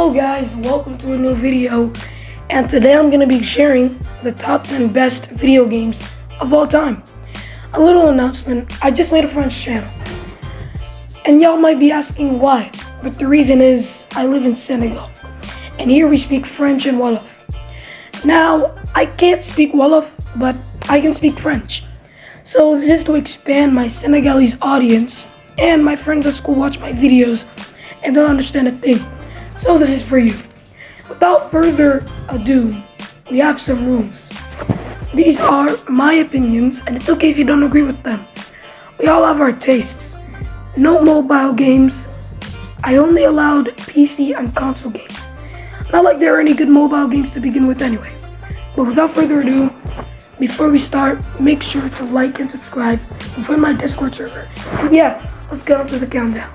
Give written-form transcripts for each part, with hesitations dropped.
Hello guys, welcome to a new video, and today I'm going to be sharing the top 10 best video games of all time. A little announcement, I just made a French channel, and y'all might be asking why, but the reason is I live in Senegal, and here we speak French and Wolof. Now, I can't speak Wolof, but I can speak French, so this is to expand my Senegalese audience, and my friends at school watch my videos and don't understand a thing. So this is for you. Without further ado, we have some rules. These are my opinions, and it's okay if you don't agree with them. We all have our tastes. No mobile games. I only allowed PC and console games. Not like there are any good mobile games to begin with anyway. But without further ado, before we start, make sure to like and subscribe and join my Discord server. And yeah, let's get on to the countdown.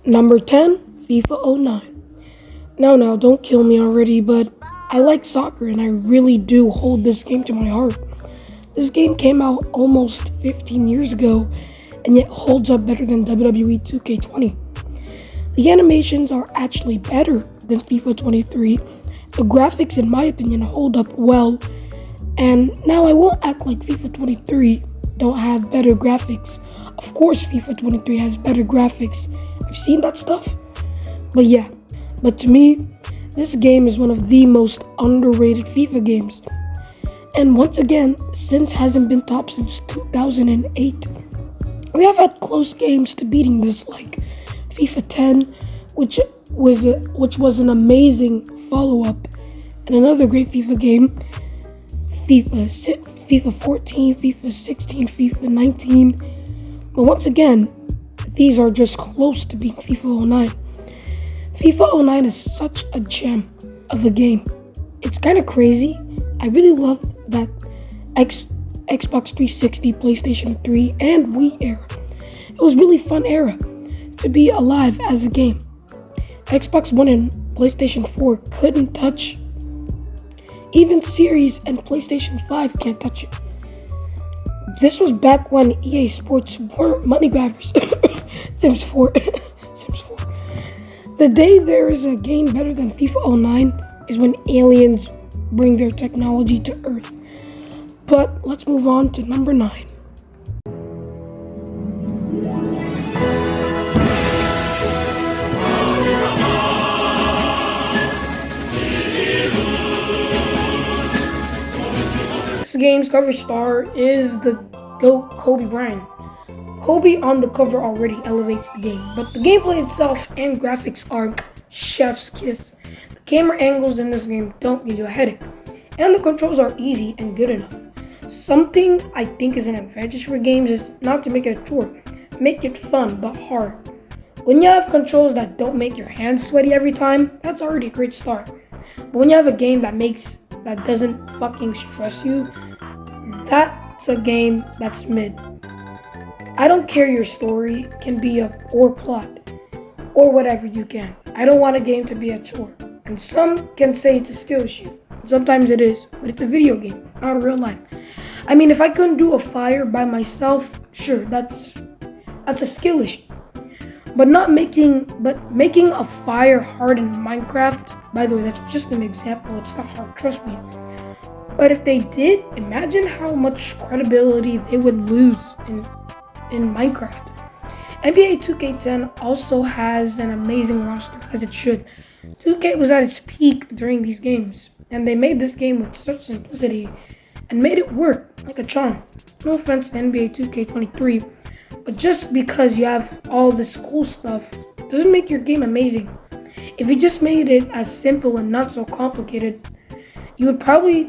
Number 10, FIFA 09. Now, don't kill me already, but I like soccer and I really do hold this game to my heart. This game came out almost 15 years ago and yet holds up better than WWE 2K20. The animations are actually better than FIFA 23. The graphics, in my opinion, hold up well. And now I won't act like FIFA 23 don't have better graphics. Of course FIFA 23 has better graphics. I've seen that stuff. But to me, this game is one of the most underrated FIFA games. And once again, since hasn't been top since 2008. We have had close games to beating this, like FIFA 10, which was an amazing follow-up, and another great FIFA game, FIFA 14, FIFA 16, FIFA 19. But once again, these are just close to being FIFA 09. FIFA 09 is such a gem of a game. It's kind of crazy. I really love that Xbox 360, PlayStation 3, and Wii era. It was really fun era to be alive as a game. Xbox One and PlayStation 4 couldn't touch. Even Series and PlayStation 5 can't touch it. This was back when EA Sports weren't money grabbers. Sims 4. Sims 4. The day there is a game better than FIFA 09 is when aliens bring their technology to Earth. But let's move on to number 9. This game's cover star is the GOAT Kobe Bryant. Kobe on the cover already elevates the game, but the gameplay itself and graphics are chef's kiss. The camera angles in this game don't give you a headache, and the controls are easy and good enough. Something I think is an advantage for games is not to make it a chore, make it fun but hard. When you have controls that don't make your hands sweaty every time, that's already a great start. But when you have a game that doesn't fucking stress you, that's a game that's mid. I don't care your story can be or plot or whatever you can. I don't want a game to be a chore. And some can say it's a skill issue. Sometimes it is, but it's a video game, not a real life. I mean, if I couldn't do a fire by myself, sure, that's a skill issue. But making a fire hard in Minecraft, by the way, that's just an example, it's not hard, trust me. But if they did, imagine how much credibility they would lose in Minecraft. NBA 2K10 also has an amazing roster, as it should. 2K was at its peak during these games, and they made this game with such simplicity and made it work like a charm. No offense to NBA 2K23, but just because you have all this cool stuff doesn't make your game amazing. If you just made it as simple and not so complicated, you would probably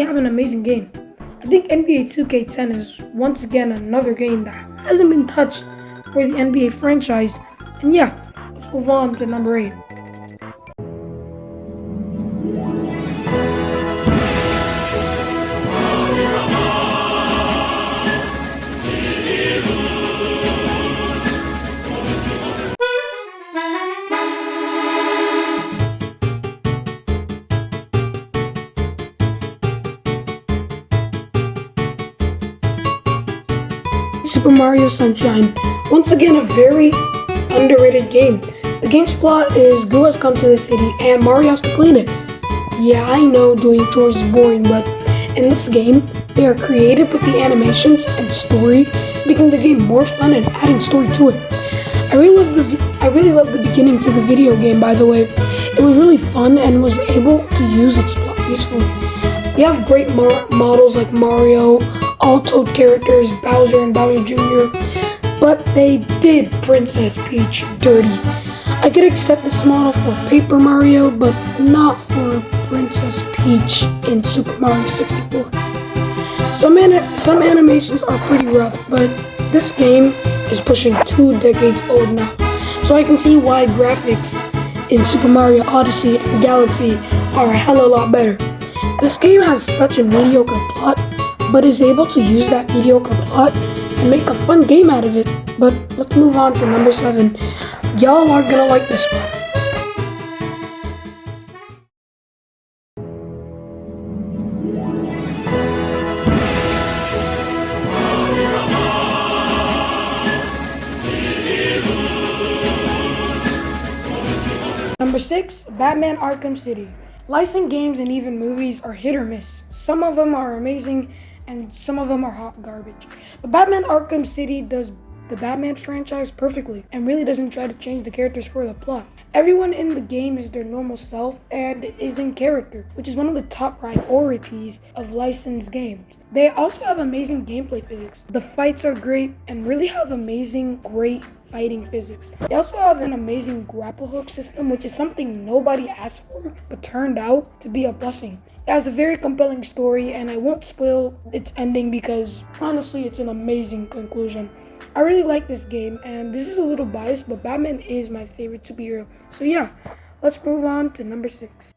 have an amazing game. I think NBA 2K10 is once again another game that hasn't been touched for the NBA franchise. And yeah, let's move on to number 8. Super Mario Sunshine. Once again, a very underrated game. The game's plot is Goo has come to the city and Mario has to clean it. Yeah, I know doing chores is boring, but in this game, they are creative with the animations and story, making the game more fun and adding story to it. I really love the beginning to the video game, by the way. It was really fun and was able to use its plot usefully. We have great models like Mario, all Toad characters, Bowser and Bowser Jr., but they did Princess Peach dirty. I could accept this model for Paper Mario, but not for Princess Peach in Super Mario 64. Some animations are pretty rough, but this game is pushing 2 decades old now, so I can see why graphics in Super Mario Odyssey and Galaxy are a hell of a lot better. This game has such a mediocre plot, but is able to use that mediocre plot and make a fun game out of it. But let's move on to number 7. Y'all are gonna like this one. Number 6, Batman Arkham City. Licensed games and even movies are hit or miss. Some of them are amazing and some of them are hot garbage. But Batman Arkham City does the Batman franchise perfectly and really doesn't try to change the characters for the plot. Everyone in the game is their normal self and is in character, which is one of the top priorities of licensed games. They also have amazing gameplay physics. The fights are great and really have great fighting physics. They also have an amazing grapple hook system, which is something nobody asked for, but turned out to be a blessing. It has a very compelling story, and I won't spoil its ending because honestly, it's an amazing conclusion. I really like this game, and this is a little biased, but Batman is my favorite superhero. So yeah, let's move on to number 6.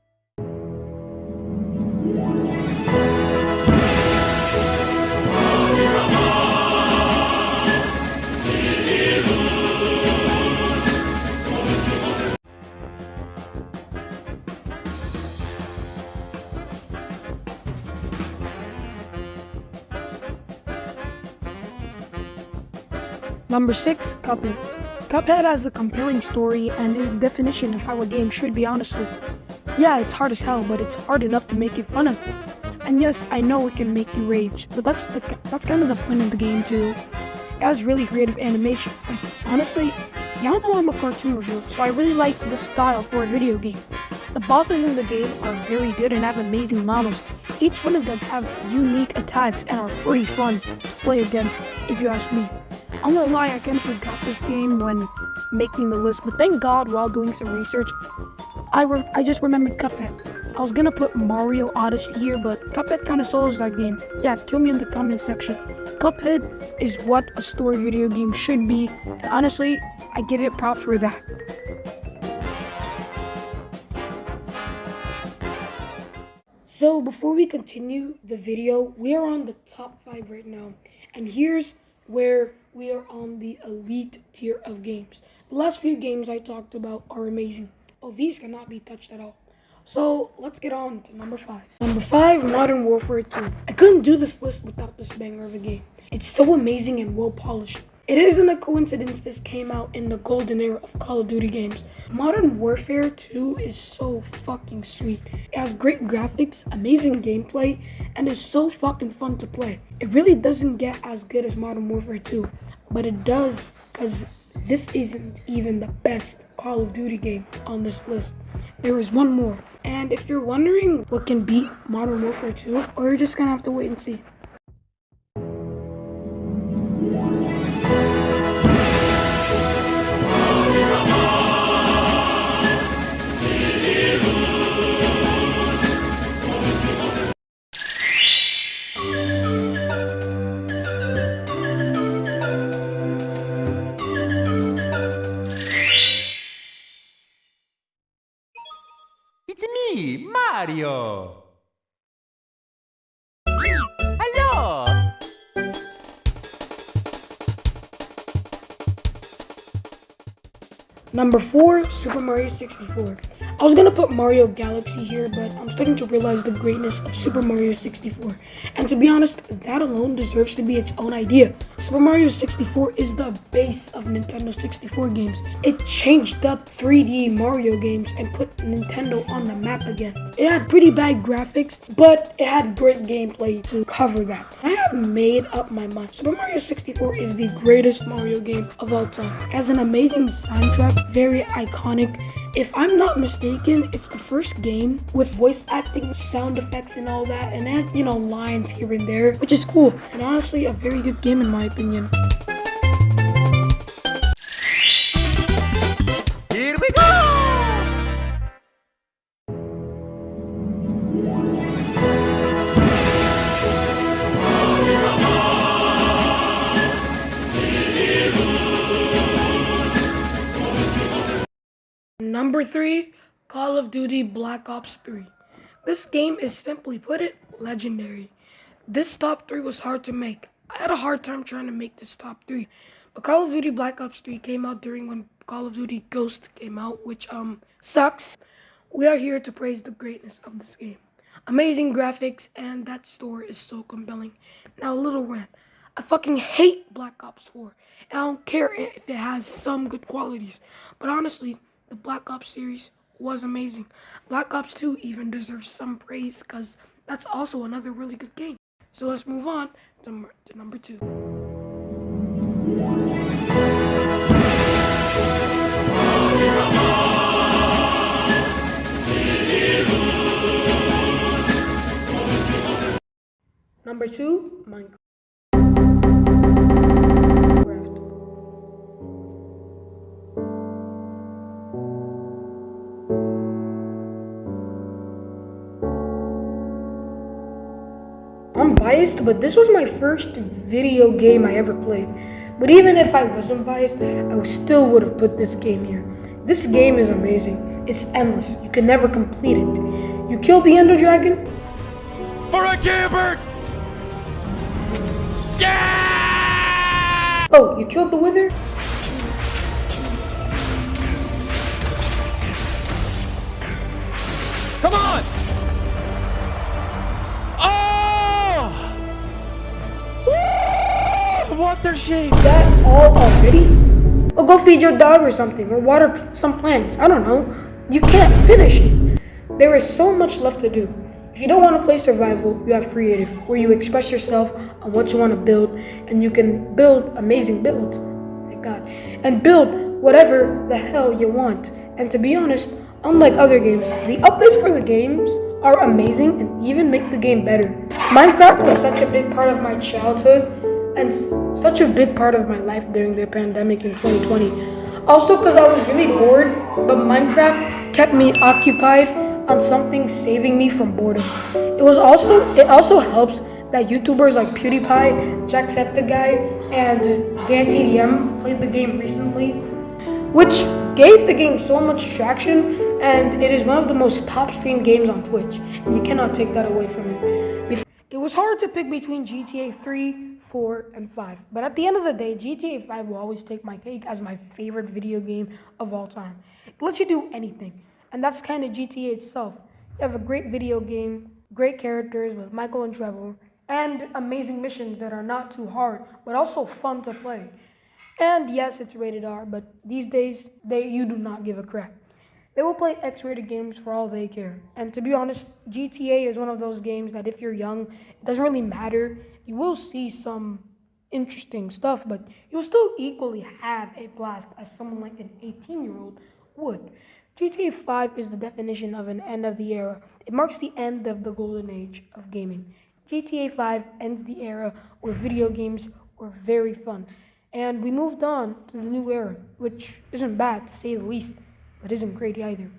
Number 6, Cuphead. Cuphead has a compelling story and is the definition of how a game should be, honestly. Yeah, it's hard as hell, but it's hard enough to make it fun as well. And yes, I know it can make you rage, but that's kind of the point of the game too. It has really creative animation. And honestly, y'all know I'm a cartoon reviewer, so I really like this style for a video game. The bosses in the game are very good and have amazing models. Each one of them have unique attacks and are pretty fun to play against, if you ask me. I'm not gonna lie, I kind of forgot this game when making the list, but thank God while doing some research, I just remembered Cuphead. I was gonna put Mario Odyssey here, but Cuphead kind of solos that game. Yeah, kill me in the comment section. Cuphead is what a story video game should be, and honestly, I give it props for that. So before we continue the video, we are on the top 5 right now, and here's where we are on the elite tier of games. The last few games I talked about are amazing. Oh, these cannot be touched at all. So let's get on to number 5. Number 5, Modern Warfare 2. I couldn't do this list without this banger of a game. It's so amazing and well polished. It isn't a coincidence this came out in the golden era of Call of Duty games. Modern Warfare 2 is so fucking sweet. It has great graphics, amazing gameplay, and is so fucking fun to play. It really doesn't get as good as Modern Warfare 2, but it does, because this isn't even the best Call of Duty game on this list. There is one more, and if you're wondering what can beat Modern Warfare 2, or you're just gonna have to wait and see. It's me, Mario! Hello! Number 4, Super Mario 64. I was gonna put Mario Galaxy here, but I'm starting to realize the greatness of Super Mario 64. And to be honest, that alone deserves to be its own idea. Super Mario 64 is the base of Nintendo 64 games. It changed up 3D Mario games and put Nintendo on the map again. It had pretty bad graphics, but it had great gameplay to cover that. I have made up my mind. Super Mario 64 is the greatest Mario game of all time. It has an amazing soundtrack, very iconic. If I'm not mistaken, it's the first game with voice acting, sound effects and all that, and it has, lines here and there, which is cool. And honestly, a very good game in my opinion. Here we go! Number 3, Call of Duty Black Ops 3. This game is, simply put it, legendary. This top 3 was hard to make. I had a hard time trying to make this top 3. But Call of Duty Black Ops 3 came out during when Call of Duty Ghost came out, which sucks. We are here to praise the greatness of this game. Amazing graphics, and that story is so compelling. Now a little rant. I fucking hate Black Ops 4. And I don't care if it has some good qualities. But honestly, the Black Ops series was amazing. Black Ops 2 even deserves some praise because that's also another really good game. So let's move on to number 2. Number 2, Minecraft. I'm biased, but this was my first video game I ever played. But even if I wasn't biased, I still would have put this game here. This game is amazing. It's endless. You can never complete it. You kill the Ender Dragon. For a Gilbert! Yeah! Oh, you killed the Wither? Come on! Water shade. That all already? Or go feed your dog or something, or water some plants. I don't know. You can't finish it. There is so much left to do. If you don't want to play survival, you have creative, where you express yourself on what you want to build, and you can build amazing builds. Thank God. And build whatever the hell you want. And to be honest, unlike other games, the updates for the games are amazing and even make the game better. Minecraft was such a big part of my childhood and such a big part of my life during the pandemic in 2020. Also because I was really bored, but Minecraft kept me occupied on something saving me from boredom. It also helps that YouTubers like PewDiePie, Jacksepticeye, and DanTDM played the game recently, which gave the game so much traction, and it is one of the most top streamed games on Twitch, and you cannot take that away from it. It was hard to pick between GTA 3, 4, and 5, but at the end of the day, GTA 5 will always take my cake as my favorite video game of all time. It lets you do anything, and that's kind of GTA itself. You have a great video game, great characters with Michael and Trevor, and amazing missions that are not too hard, but also fun to play. And yes, it's rated R, but these days, you do not give a crap. They will play X-rated games for all they care. And to be honest, GTA is one of those games that if you're young, it doesn't really matter. You will see some interesting stuff, but you'll still equally have a blast as someone like an 18-year-old would. GTA 5 is the definition of an end of the era. It marks the end of the golden age of gaming. GTA 5 ends the era where video games were very fun. And we moved on to the new era, which isn't bad to say the least, but isn't great either.